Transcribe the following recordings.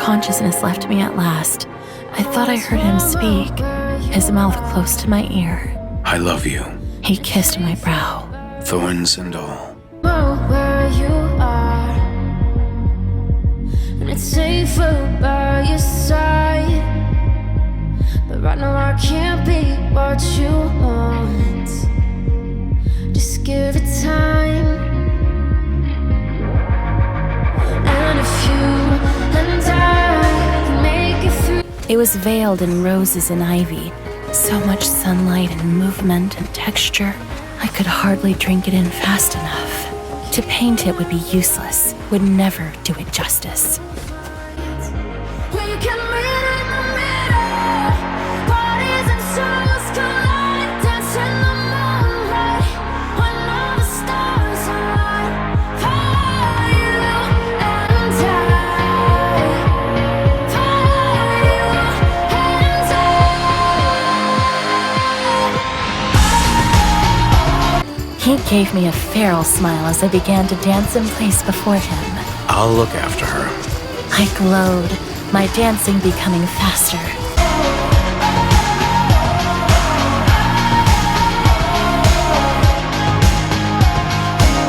consciousness left me at last, I thought I heard him speak, his mouth close to my ear. I love you. He kissed my brow. Thorns and all. Where you are, and it's safer by your side. But right now I can't be what you want. Just give it time. And if you and I can make it through. It was veiled in roses and ivy, so much sunlight and movement and texture, I could hardly drink it in fast enough. To paint it would be useless, would never do it justice. We can meet in the middle, bodies and souls collide, dance in the moonlight, when all the stars align. For you and I, for you and I. He gave me a feral smile as I began to dance in place before him. I'll look after her. I glowed, my dancing becoming faster.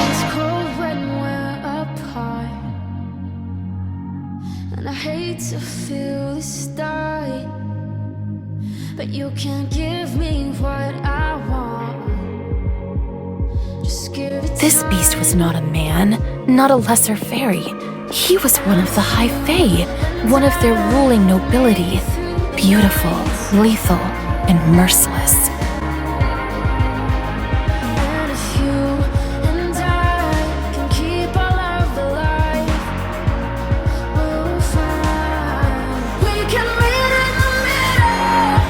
It's cold when we're apart, and I hate to feel this die, but you can't give me what I want. Just give it This time. beast was not a man, not a lesser fairy. He was one of the High Fae, one of their ruling nobility, beautiful, lethal, and merciless. And if you and I can keep our love alive, we'll find we can meet in the middle,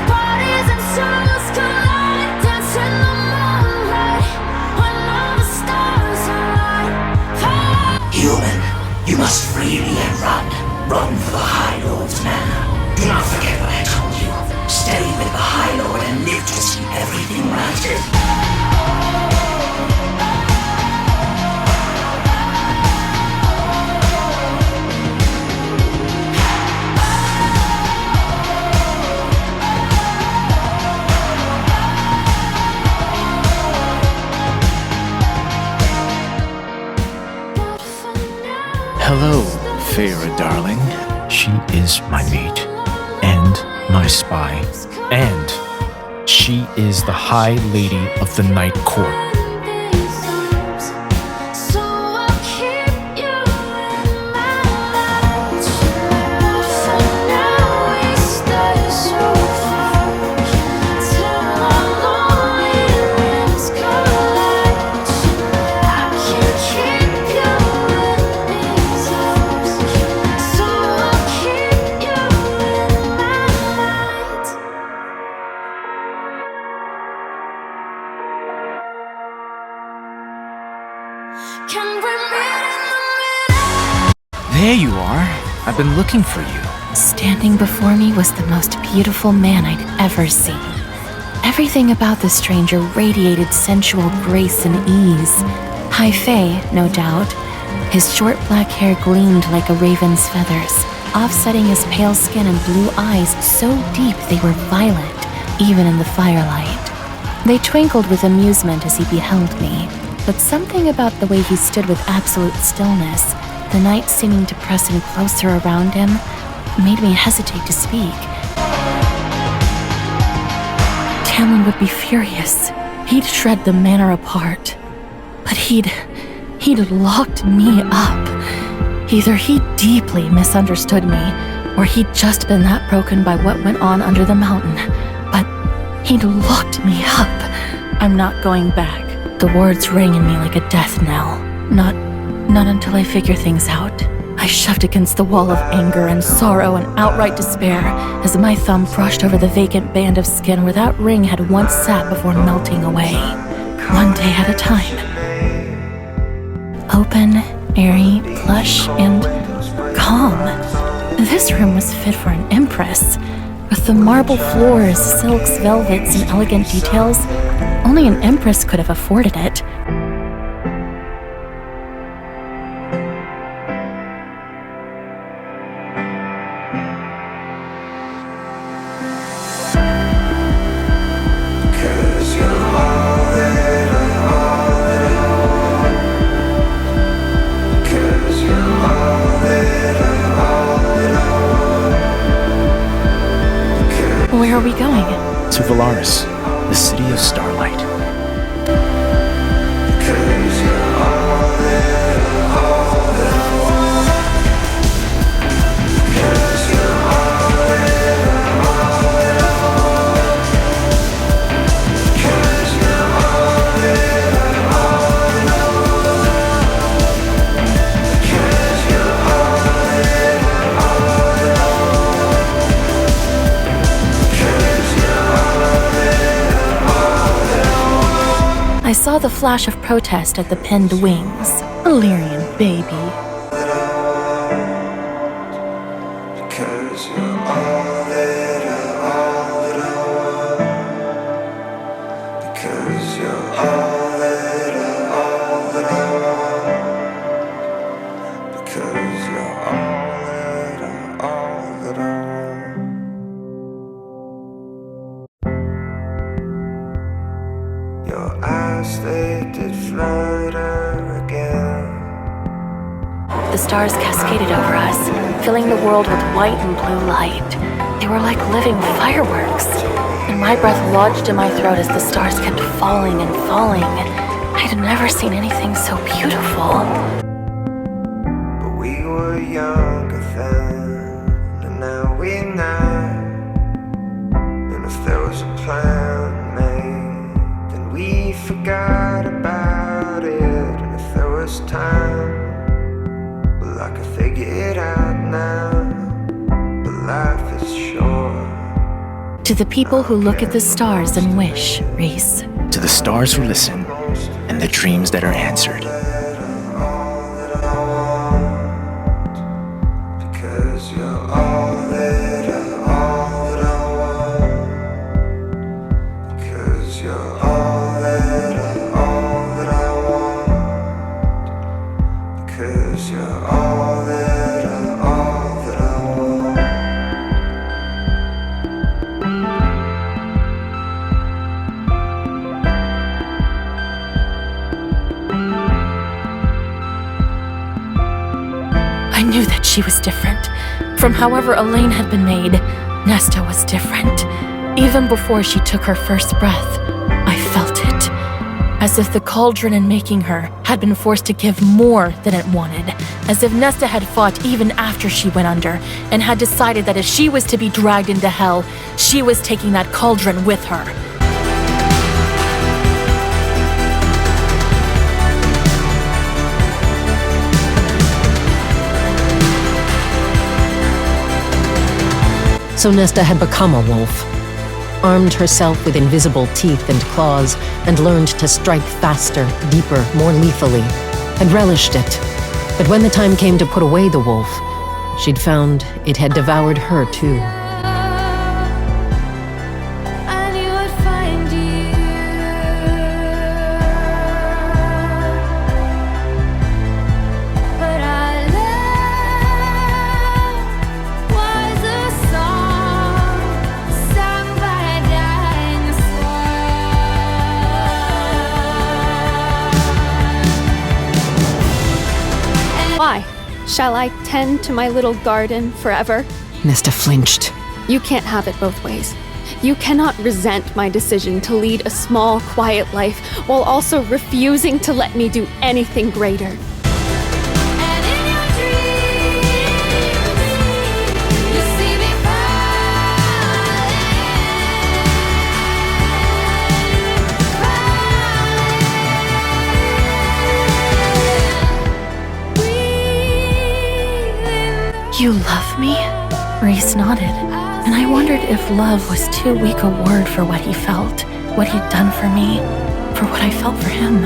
bodies and souls collide, dance in the moonlight, when all the stars align. Human, you must free me and run. Run for the High Lord's manor. Do not forget what I told you. Stay with the High Lord and live to see everything right. Hello, Feyre darling. She is my mate, and my spy, and she is the High Lady of the Night Court. So I'll keep you in my life. For now we stay so far, till our loneliness collide. I can keep you in these arms, so I'll keep you in my light. Can we meet in the middle? There you are. I've been looking for you. Standing before me was the most beautiful man I'd ever seen. Everything about the stranger radiated sensual grace and ease. High Fae, no doubt. His short black hair gleamed like a raven's feathers, offsetting his pale skin and blue eyes so deep they were violet, even in the firelight. They twinkled with amusement as he beheld me, but something about the way he stood with absolute stillness, the night seeming to press in closer around him, made me hesitate to speak. Tamlin would be furious. He'd shred the manor apart. But he'd locked me up. Either he deeply misunderstood me, or he'd just been that broken by what went on under the mountain. But he'd locked me up. I'm not going back. The words rang in me like a death knell. Not until I figure things out. I shoved against the wall of anger and sorrow and outright despair as my thumb brushed over the vacant band of skin where that ring had once sat before melting away. One day at a time. Open, airy, plush, and calm. This room was fit for an empress. With the marble floors, silks, velvets, and elegant details, only an empress could have afforded it. Where are we going? To Velaris, the city of starlight. I saw the flash of protest at the pinned wings. Illyrian baby. Because you're all that I want. Because you're all that I want. Because you're all that I want. Your eyes, they did flutter again. The stars cascaded over us, filling the world with white and blue light. They were like living fireworks, and my breath lodged in my throat as the stars kept falling and falling. I'd never seen anything so beautiful. But we were younger then, and now we know. And if there was a plan made, then we forgot about it. And if there was time, well, I could figure it out now. But life is short. To the people who look at the stars and wish, Reese. To the stars who listen, and the dreams that are answered. Because you're all that I want. Because you're all that I want. Because you're all that I want. I knew that she was different. From however Elaine had been made, Nesta was different. Even before she took her first breath, I felt it. As if the cauldron in making her had been forced to give more than it wanted. As if Nesta had fought even after she went under, and had decided that if she was to be dragged into hell, she was taking that cauldron with her. So Nesta had become a wolf, armed herself with invisible teeth and claws, and learned to strike faster, deeper, more lethally, and relished it. But when the time came to put away the wolf, she'd found it had devoured her too. I knew I'd find you. But our love was a song sung by a dying swan. Why? Shall I tend to my little garden forever? Nesta flinched. You can't have it both ways. You cannot resent my decision to lead a small, quiet life while also refusing to let me do anything greater. And in your dreams, you see me falling. You love me? Reese nodded, and I wondered if love was too weak a word for what he felt, what he'd done for me, for what I felt for him.